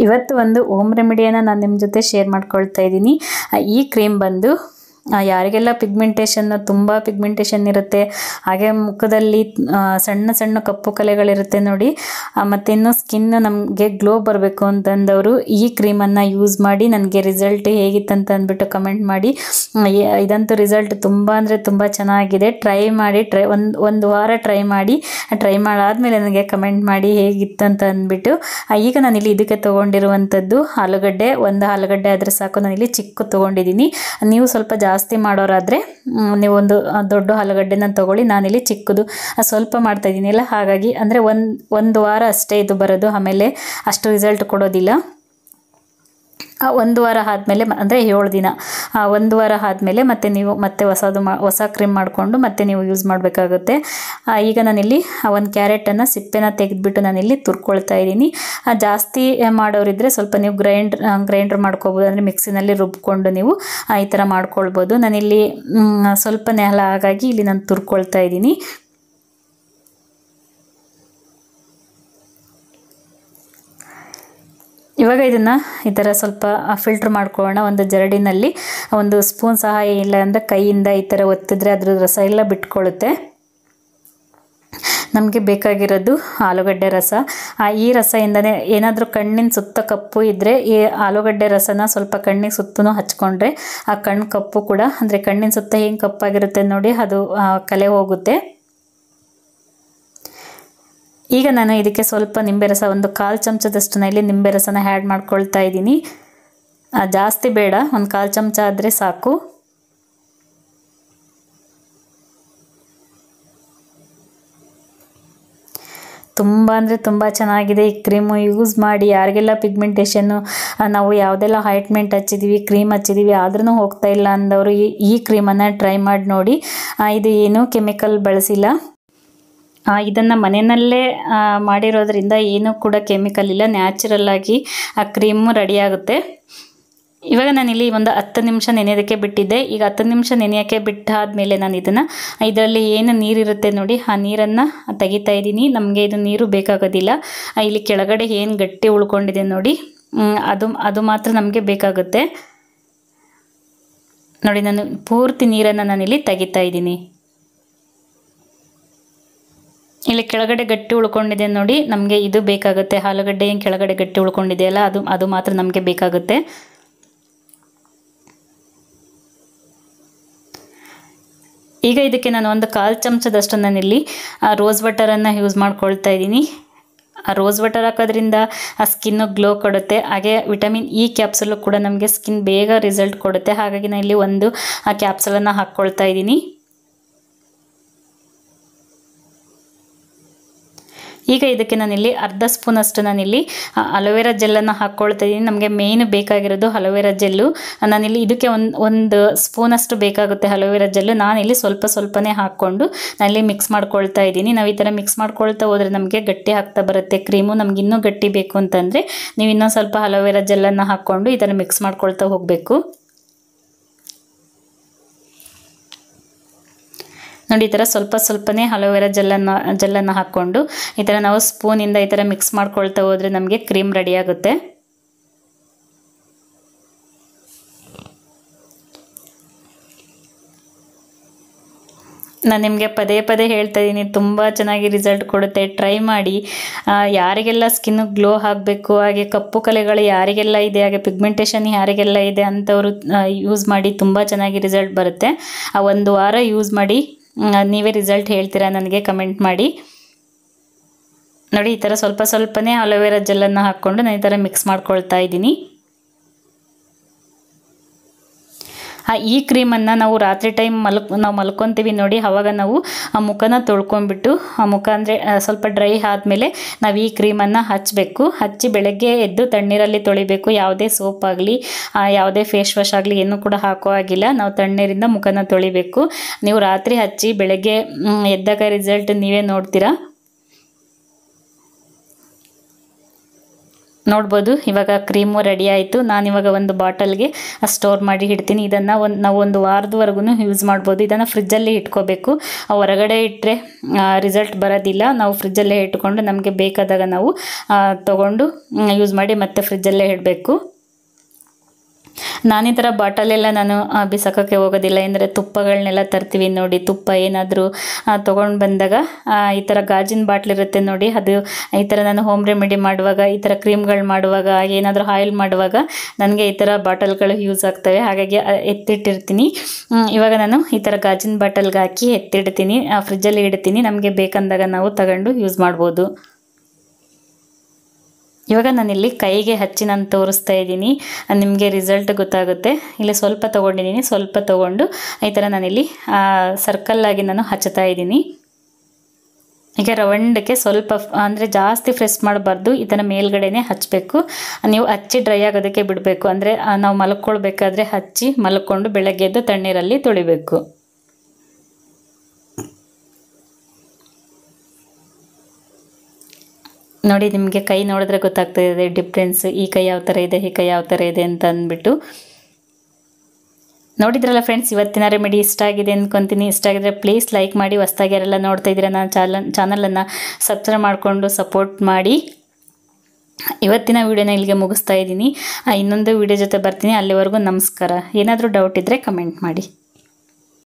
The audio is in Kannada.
ಇವತ್ತು ಒಂದು ಹೋಮ್ ರೆಮಿಡಿಯನ್ನು ನಾನು ನಿಮ್ಮ ಜೊತೆ ಶೇರ್ ಮಾಡ್ಕೊಳ್ತಾ ಇದ್ದೀನಿ. ಈ ಕ್ರೀಮ್ ಬಂದು ಯಾರಿಗೆಲ್ಲ ತುಂಬ ಪಿಗ್ಮೆಂಟೇಷನ್ ಇರುತ್ತೆ, ಹಾಗೆ ಮುಖದಲ್ಲಿ ಸಣ್ಣ ಸಣ್ಣ ಕಪ್ಪು ಕಲೆಗಳಿರುತ್ತೆ ನೋಡಿ, ಮತ್ತು ಇನ್ನು ಸ್ಕಿನ್ ನಮಗೆ ಗ್ಲೋ ಬರಬೇಕು ಅಂತಂದವರು ಈ ಕ್ರೀಮನ್ನು ಯೂಸ್ ಮಾಡಿ ನನಗೆ ರಿಸಲ್ಟ್ ಹೇಗಿತ್ತಂತ ಅಂದ್ಬಿಟ್ಟು ಕಮೆಂಟ್ ಮಾಡಿ. ಇದಂತೂ ರಿಸಲ್ಟ್ ತುಂಬ ಅಂದರೆ ತುಂಬ ಚೆನ್ನಾಗಿದೆ. ಟ್ರೈ ಮಾಡಿ, ಒಂದು ವಾರ ಟ್ರೈ ಮಾಡಾದಮೇಲೆ ನನಗೆ ಕಮೆಂಟ್ ಮಾಡಿ ಹೇಗಿತ್ತಂತ ಅಂದ್ಬಿಟ್ಟು. ಈಗ ನಾನಿಲ್ಲಿ ಇದಕ್ಕೆ ತೊಗೊಂಡಿರುವಂಥದ್ದು ಆಲೂಗಡ್ಡೆ, ಒಂದು ಆಲೂಗಡ್ಡೆ ಆದರೆ ಸಾಕು. ನಾನಿಲ್ಲಿ ಚಿಕ್ಕ ತೊಗೊಂಡಿದ್ದೀನಿ. ನೀವು ಸ್ವಲ್ಪ ಜಾಸ್ತಿ ಮಾಡೋರಾದರೆ ನೀವು ಒಂದು ದೊಡ್ಡ ಆಲೂಗಡ್ಡೆನ ತೊಗೊಳ್ಳಿ. ನಾನಿಲ್ಲಿ ಚಿಕ್ಕದು ಸ್ವಲ್ಪ ಮಾಡ್ತಾ ಇದ್ದೀನಿ ಅಲ್ಲ, ಹಾಗಾಗಿ ಅಂದರೆ ಒಂದು ವಾರ ಅಷ್ಟೇ ಇದು ಬರೋದು, ಆಮೇಲೆ ಅಷ್ಟು ರಿಸಲ್ಟ್ ಕೊಡೋದಿಲ್ಲ. ಒಂದು ವಾರ ಆದಮೇಲೆ ಅಂದರೆ 7 ದಿನ, ಒಂದು ವಾರ ಆದಮೇಲೆ ನೀವು ಹೊಸ ಕ್ರೀಮ್ ಮಾಡಿಕೊಂಡು ಮತ್ತೆ ನೀವು ಯೂಸ್ ಮಾಡಬೇಕಾಗುತ್ತೆ. ಈಗ ನಾನಿಲ್ಲಿ ಒಂದು ಕ್ಯಾರೆಟನ್ನು ಸಿಪ್ಪೆನ ತೆಗೆದುಬಿಟ್ಟು ನಾನಿಲ್ಲಿ ತುರ್ಕೊಳ್ತಾ ಇದ್ದೀನಿ. ಜಾಸ್ತಿ ಮಾಡೋರಿದ್ದರೆ ಸ್ವಲ್ಪ ನೀವು ಗ್ರೈಂಡ್ರ್ ಮಾಡ್ಕೋಬೋದು, ಅಂದರೆ ಮಿಕ್ಸಿನಲ್ಲಿ ರುಬ್ಕೊಂಡು ನೀವು ಈ ಥರ ಮಾಡ್ಕೊಳ್ಬೋದು. ನಾನಿಲ್ಲಿ ಸ್ವಲ್ಪ ನೆಲ ಹಾಗಾಗಿ ಇಲ್ಲಿ ನಾನು ತುರ್ಕೊಳ್ತಾ ಇದ್ದೀನಿ. ಇವಾಗ ಇದನ್ನು ಈ ಥರ ಸ್ವಲ್ಪ ಫಿಲ್ಟ್ರ್ ಮಾಡ್ಕೊಳ್ಳೋಣ. ಒಂದು ಜರಡಿನಲ್ಲಿ ಒಂದು ಸ್ಪೂನ್ ಸಹಾಯ ಇಲ್ಲ ಅಂದರೆ ಕೈಯಿಂದ ಈ ಥರ ಒತ್ತಿದ್ರೆ ಅದ್ರ ರಸ ಎಲ್ಲ ಬಿಟ್ಕೊಳ್ಳುತ್ತೆ. ನಮಗೆ ಬೇಕಾಗಿರೋದು ಆಲೂಗಡ್ಡೆ ರಸ. ಈ ರಸದಿಂದನೇ ಏನಾದರೂ ಕಣ್ಣಿನ ಸುತ್ತ ಕಪ್ಪು ಇದ್ದರೆ ಈ ಆಲೂಗಡ್ಡೆ ರಸನ ಸ್ವಲ್ಪ ಕಣ್ಣಿಗೆ ಸುತ್ತೂ ಹಚ್ಕೊಂಡ್ರೆ ಆ ಕಣ್ಣು ಕಪ್ಪು ಕೂಡ, ಅಂದರೆ ಕಣ್ಣಿನ ಸುತ್ತ ಹೆಂಗೆ ಕಪ್ಪಾಗಿರುತ್ತೆ ನೋಡಿ, ಅದು ಕಲೆ ಹೋಗುತ್ತೆ. ಈಗ ನಾನು ಇದಕ್ಕೆ ಸ್ವಲ್ಪ ನಿಂಬೆ ರಸ, ಒಂದು 1/4 ಚಮಚದಷ್ಟು ಇಲ್ಲಿ ನಿಂಬೆ ರಸನ ಆ್ಯಡ್ ಮಾಡ್ಕೊಳ್ತಾ ಇದ್ದೀನಿ. ಜಾಸ್ತಿ ಬೇಡ, ಒಂದು 1/4 ಚಮಚ ಆದರೆ ಸಾಕು. ತುಂಬ ಅಂದರೆ ತುಂಬ ಚೆನ್ನಾಗಿದೆ ಈ ಕ್ರೀಮು. ಯೂಸ್ ಮಾಡಿ. ಯಾರಿಗೆಲ್ಲ ಪಿಗ್ಮೆಂಟೇಷನ್ನು, ನಾವು ಯಾವುದೆಲ್ಲ ಆಯಿಂಟ್ಮೆಂಟ್ ಹಚ್ಚಿದ್ದೀವಿ, ಕ್ರೀಮ್ ಹಚ್ಚಿದ್ದೀವಿ ಆದ್ರೂ ಹೋಗ್ತಾ ಇಲ್ಲ ಅಂದವರು ಈ ಕ್ರೀಮನ್ನು ಟ್ರೈ ಮಾಡಿ ನೋಡಿ. ಇದು ಏನೂ ಕೆಮಿಕಲ್ ಬಳಸಿಲ್ಲ. ಇದನ್ನು ಮನೆಯಲ್ಲೇ ಮಾಡಿರೋದ್ರಿಂದ ಏನೂ ಕೂಡ ಕೆಮಿಕಲ್ ಇಲ್ಲ, ನ್ಯಾಚುರಲ್ ಆಗಿ ಆ ಕ್ರೀಮು ರೆಡಿಯಾಗುತ್ತೆ. ಇವಾಗ ನಾನಿಲ್ಲಿ ಒಂದು 10 ನಿಮಿಷ ನೆನೆಯೋದಕ್ಕೆ ಬಿಟ್ಟಿದ್ದೆ. ಈಗ 10 ನಿಮಿಷ ನೆನೆಯೋಕ್ಕೆ ಬಿಟ್ಟಾದಮೇಲೆ ನಾನು ಇದರಲ್ಲಿ ಏನು ನೀರಿರುತ್ತೆ ನೋಡಿ, ಆ ನೀರನ್ನು ತೆಗಿತಾ ಇದ್ದೀನಿ. ನಮಗೆ ಇದು ನೀರು ಬೇಕಾಗೋದಿಲ್ಲ. ಇಲ್ಲಿ ಕೆಳಗಡೆ ಏನು ಗಟ್ಟಿ ಉಳ್ಕೊಂಡಿದೆ ನೋಡಿ, ಅದು ಮಾತ್ರ ನಮಗೆ ಬೇಕಾಗುತ್ತೆ ನೋಡಿ. ನಾನು ಪೂರ್ತಿ ನೀರನ್ನು ನಾನಿಲ್ಲಿ ತೆಗಿತಾ ಇದ್ದೀನಿ. ಇಲ್ಲಿ ಕೆಳಗಡೆ ಗಟ್ಟಿ ಉಳ್ಕೊಂಡಿದೆ ನೋಡಿ, ನಮಗೆ ಇದು ಬೇಕಾಗುತ್ತೆ. ಆಲೂಗಡ್ಡೆ ಏನು ಕೆಳಗಡೆ ಗಟ್ಟಿ ಉಳ್ಕೊಂಡಿದೆಯಲ್ಲ, ಅದು ಮಾತ್ರ ನಮಗೆ ಬೇಕಾಗುತ್ತೆ. ಈಗ ಇದಕ್ಕೆ ನಾನು ಒಂದು 1/4 ಚಮಚದಷ್ಟು ನಾನಿಲ್ಲಿ ರೋಸ್ ವಾಟರನ್ನು ಯೂಸ್ ಮಾಡ್ಕೊಳ್ತಾ ಇದ್ದೀನಿ. ರೋಸ್ ವಾಟರ್ ಹಾಕೋದ್ರಿಂದ ಆ ಸ್ಕಿನ್ನು ಗ್ಲೋ ಕೊಡುತ್ತೆ. ಹಾಗೆ ವಿಟಮಿನ್ ಇ ಕ್ಯಾಪ್ಸುಲು ಕೂಡ ನಮಗೆ ಸ್ಕಿನ್ ಬೇಗ ರಿಸಲ್ಟ್ ಕೊಡುತ್ತೆ. ಹಾಗಾಗಿ ನಾನು ಇಲ್ಲಿ ಒಂದು ಕ್ಯಾಪ್ಸುಲನ್ನು ಹಾಕ್ಕೊಳ್ತಾ ಇದ್ದೀನಿ. ಈಗ ಇದಕ್ಕೆ ನಾನಿಲ್ಲಿ 1/2 ಸ್ಪೂನಷ್ಟು ನಾನಿಲ್ಲಿ ಅಲೋವೆರಾ ಜೆಲ್ಲನ್ನು ಹಾಕ್ಕೊಳ್ತಾ ಇದ್ದೀನಿ. ನಮಗೆ ಮೇನ್ ಬೇಕಾಗಿರೋದು ಅಲೋವೆರಾ ಜೆಲ್ಲು. ನಾನಿಲ್ಲಿ ಇದಕ್ಕೆ ಒಂದು ಸ್ಪೂನಷ್ಟು ಬೇಕಾಗುತ್ತೆ ಅಲೋವೆರಾ ಜೆಲ್ಲು. ನಾನಿಲ್ಲಿ ಸ್ವಲ್ಪನೇ ಹಾಕ್ಕೊಂಡು ನಾನಿಲ್ಲಿ ಮಿಕ್ಸ್ ಮಾಡ್ಕೊಳ್ತಾ ಇದ್ದೀನಿ. ನಾವು ಈ ಥರ ಮಿಕ್ಸ್ ಮಾಡ್ಕೊಳ್ತಾ ಹೋದರೆ ನಮಗೆ ಗಟ್ಟಿ ಆಗ್ತಾ ಬರುತ್ತೆ ಕ್ರೀಮು. ನಮ್ಗೆ ಇನ್ನೂ ಗಟ್ಟಿ ಬೇಕು ಅಂತಂದರೆ ನೀವು ಇನ್ನೊಂದು ಸ್ವಲ್ಪ ಅಲೋವೆರಾ ಜೆಲ್ಲನ್ನು ಹಾಕ್ಕೊಂಡು ಈ ಥರ ಮಿಕ್ಸ್ ಮಾಡ್ಕೊಳ್ತಾ ಹೋಗಬೇಕು ನೋಡಿ. ಈ ಥರ ಸ್ವಲ್ಪನೇ ಅಲೋವೆರಾ ಜೆಲ್ಲನ್ನು ಹಾಕ್ಕೊಂಡು ಈ ಥರ ನಾವು ಸ್ಪೂನಿಂದ ಈ ಥರ ಮಿಕ್ಸ್ ಮಾಡ್ಕೊಳ್ತಾ ಹೋದರೆ ನಮಗೆ ಕ್ರೀಮ್ ರೆಡಿಯಾಗುತ್ತೆ. ನಾನು ನಿಮಗೆ ಪದೇ ಹೇಳ್ತಾ ಇದ್ದೀನಿ, ತುಂಬ ಚೆನ್ನಾಗಿ ರಿಸಲ್ಟ್ ಕೊಡುತ್ತೆ. ಟ್ರೈ ಮಾಡಿ. ಯಾರಿಗೆಲ್ಲ ಸ್ಕಿನ್ನು ಗ್ಲೋ ಆಗಬೇಕು, ಹಾಗೆ ಕಪ್ಪು ಕಲೆಗಳು ಯಾರಿಗೆಲ್ಲ ಇದೆ, ಹಾಗೆ ಪಿಗ್ಮೆಂಟೇಷನ್ ಯಾರಿಗೆಲ್ಲ ಇದೆ ಅಂಥವರು ಯೂಸ್ ಮಾಡಿ. ತುಂಬ ಚೆನ್ನಾಗಿ ರಿಸಲ್ಟ್ ಬರುತ್ತೆ. ಒಂದು ವಾರ ಯೂಸ್ ಮಾಡಿ, ನೀವೇ ರಿಸಲ್ಟ್ ಹೇಳ್ತೀರಾ ನನಗೆ ಕಮೆಂಟ್ ಮಾಡಿ ನೋಡಿ. ಈ ಥರ ಸ್ವಲ್ಪನೇ ಅಲೋವೆರಾ ಜೆಲ್ಲನ್ನು ಹಾಕ್ಕೊಂಡು ನಾನು ಈ ಥರ ಮಿಕ್ಸ್ ಮಾಡ್ಕೊಳ್ತಾ ಇದ್ದೀನಿ. ಈ ಕ್ರೀಮನ್ನು ನಾವು ರಾತ್ರಿ ಟೈಮ್ ನಾವು ಮಲ್ಕೊತೀವಿ ನೋಡಿ, ಆವಾಗ ನಾವು ಆ ಮುಖನ ತೊಳ್ಕೊಂಡ್ಬಿಟ್ಟು, ಆ ಮುಖ ಅಂದರೆ ಸ್ವಲ್ಪ ಡ್ರೈ ಆದಮೇಲೆ ನಾವು ಈ ಕ್ರೀಮನ್ನು ಹಚ್ಚಿ ಬೆಳಗ್ಗೆ ಎದ್ದು ತಣ್ಣೀರಲ್ಲಿ ತೊಳಿಬೇಕು. ಯಾವುದೇ ಸೋಪ್ ಆಗಲಿ, ಯಾವುದೇ ಫೇಸ್ ವಾಶ್ ಆಗಲಿ ಏನೂ ಕೂಡ ಹಾಕೋ ಆಗಿಲ್ಲ. ನಾವು ತಣ್ಣೀರಿಂದ ಮುಖನ ತೊಳಿಬೇಕು. ನೀವು ರಾತ್ರಿ ಹಚ್ಚಿ ಬೆಳಗ್ಗೆ ಎದ್ದಾಗ ರಿಸಲ್ಟ್ ನೀವೇ ನೋಡ್ತೀರಾ. ನೋಡ್ಬೋದು ಇವಾಗ ಕ್ರೀಮು ರೆಡಿ ಆಯಿತು. ನಾನಿವಾಗ ಒಂದು ಬಾಟಲ್ಗೆ ಸ್ಟೋರ್ ಮಾಡಿ ಇಡ್ತೀನಿ. ಇದನ್ನು ನಾವು ಒಂದು ವಾರದವರೆಗೂ ಯೂಸ್ ಮಾಡ್ಬೋದು. ಇದನ್ನು ಫ್ರಿಜ್ಜಲ್ಲಿ ಇಟ್ಕೋಬೇಕು. ಹೊರಗಡೆ ಇಟ್ಟರೆ ರಿಸಲ್ಟ್ ಬರೋದಿಲ್ಲ. ನಾವು ಫ್ರಿಜ್ಜಲ್ಲೇ ಇಟ್ಕೊಂಡು ನಮಗೆ ಬೇಕಾದಾಗ ನಾವು ತೊಗೊಂಡು ಯೂಸ್ ಮಾಡಿ ಮತ್ತೆ ಫ್ರಿಜ್ಜಲ್ಲೇ ಇಡಬೇಕು. ನಾನು ಈ ಥರ ಬಾಟಲೆಲ್ಲ ನಾನು ಬಿಸಾಕೋಕ್ಕೆ ಹೋಗೋದಿಲ್ಲ. ಅಂದರೆ ತುಪ್ಪಗಳನ್ನೆಲ್ಲ ತರ್ತೀವಿ ನೋಡಿ, ತುಪ್ಪ ಏನಾದರೂ ತೊಗೊಂಡು ಬಂದಾಗ ಈ ಥರ ಗಾಜಿನ ಬಾಟ್ಲಿರುತ್ತೆ ನೋಡಿ, ಅದು ಈ ಥರ ನಾನು ಹೋಮ್ ರೆಮಿಡಿ ಮಾಡುವಾಗ, ಈ ಥರ ಕ್ರೀಮ್ಗಳು ಮಾಡುವಾಗ, ಏನಾದರೂ ಆಯಿಲ್ ಮಾಡುವಾಗ ನನಗೆ ಈ ಥರ ಬಾಟಲ್ಗಳು ಯೂಸ್ ಆಗ್ತವೆ. ಹಾಗಾಗಿ ಎತ್ತಿಟ್ಟಿರ್ತೀನಿ. ಇವಾಗ ನಾನು ಈ ಥರ ಗಾಜಿನ ಬಾಟಲ್ಗೆ ಹಾಕಿ ಎತ್ತಿಡ್ತೀನಿ, ಫ್ರಿಜ್ಜಲ್ಲಿ ಇಡ್ತೀನಿ. ನಮಗೆ ಬೇಕಂದಾಗ ನಾವು ತಗೊಂಡು ಯೂಸ್ ಮಾಡ್ಬೋದು. ಇವಾಗ ನಾನಿಲ್ಲಿ ಕೈಗೆ ಹಚ್ಚಿ ನಾನು ತೋರಿಸ್ತಾ ಇದ್ದೀನಿ, ನಿಮಗೆ ರಿಸಲ್ಟ್ ಗೊತ್ತಾಗುತ್ತೆ. ಇಲ್ಲಿ ಸ್ವಲ್ಪ ತೊಗೊಂಡಿದ್ದೀನಿ, ಸ್ವಲ್ಪ ತೊಗೊಂಡು ಈ ಥರ ನಾನಿಲ್ಲಿ ಸರ್ಕಲ್ಲಾಗಿ ನಾನು ಹಚ್ಚುತ್ತಾ ಇದ್ದೀನಿ. ಈಗ ರವಂಡಕ್ಕೆ ಸ್ವಲ್ಪ ಅಂದರೆ ಜಾಸ್ತಿ ಪ್ರೆಸ್ ಮಾಡಬಾರ್ದು, ಈ ಥರ ಮೇಲ್ಗಡೆನೇ ಹಚ್ಚಬೇಕು. ನೀವು ಹಚ್ಚಿ ಡ್ರೈ ಆಗೋದಕ್ಕೆ ಬಿಡಬೇಕು. ಅಂದರೆ ನಾವು ಮಲ್ಕೊಳ್ಬೇಕಾದ್ರೆ ಹಚ್ಚಿ ಮಲ್ಕೊಂಡು ಬೆಳಗ್ಗೆ ಎದ್ದು ತಣ್ಣೀರಲ್ಲಿ ತೊಳಿಬೇಕು. ನೋಡಿ, ನಿಮಗೆ ಕೈ ನೋಡಿದ್ರೆ ಗೊತ್ತಾಗ್ತಾಯಿದೆ ಡಿಫ್ರೆನ್ಸ್, ಈ ಕೈ ಯಾವ ಥರ ಇದೆ, ಈ ಕೈ ಯಾವ ಥರ ಇದೆ ಅಂತ ಅಂದ್ಬಿಟ್ಟು. ನೋಡಿದ್ರಲ್ಲ ಫ್ರೆಂಡ್ಸ್, ಇವತ್ತಿನ ರೆಮಿಡಿ ಇಷ್ಟ ಆಗಿದೆ ಅಂದ್ಕೊತೀನಿ. ಇಷ್ಟ ಆಗಿದ್ರೆ ಪ್ಲೀಸ್ ಲೈಕ್ ಮಾಡಿ. ಹೊಸ್ದಾಗಿ ಯಾರೆಲ್ಲ ನೋಡ್ತಾ ಇದ್ದೀರಾ ನಾನು ಚಾನಲನ್ನು ಸಬ್ಸ್ಕ್ರೈಬ್ ಮಾಡಿಕೊಂಡು ಸಪೋರ್ಟ್ ಮಾಡಿ. ಇವತ್ತಿನ ವಿಡಿಯೋನ ಇಲ್ಲಿಗೆ ಮುಗಿಸ್ತಾ ಇದ್ದೀನಿ. ಇನ್ನೊಂದು ವಿಡಿಯೋ ಜೊತೆ ಬರ್ತೀನಿ. ಅಲ್ಲಿವರೆಗೂ ನಮಸ್ಕಾರ. ಏನಾದರೂ ಡೌಟ್ ಇದ್ದರೆ ಕಮೆಂಟ್ ಮಾಡಿ.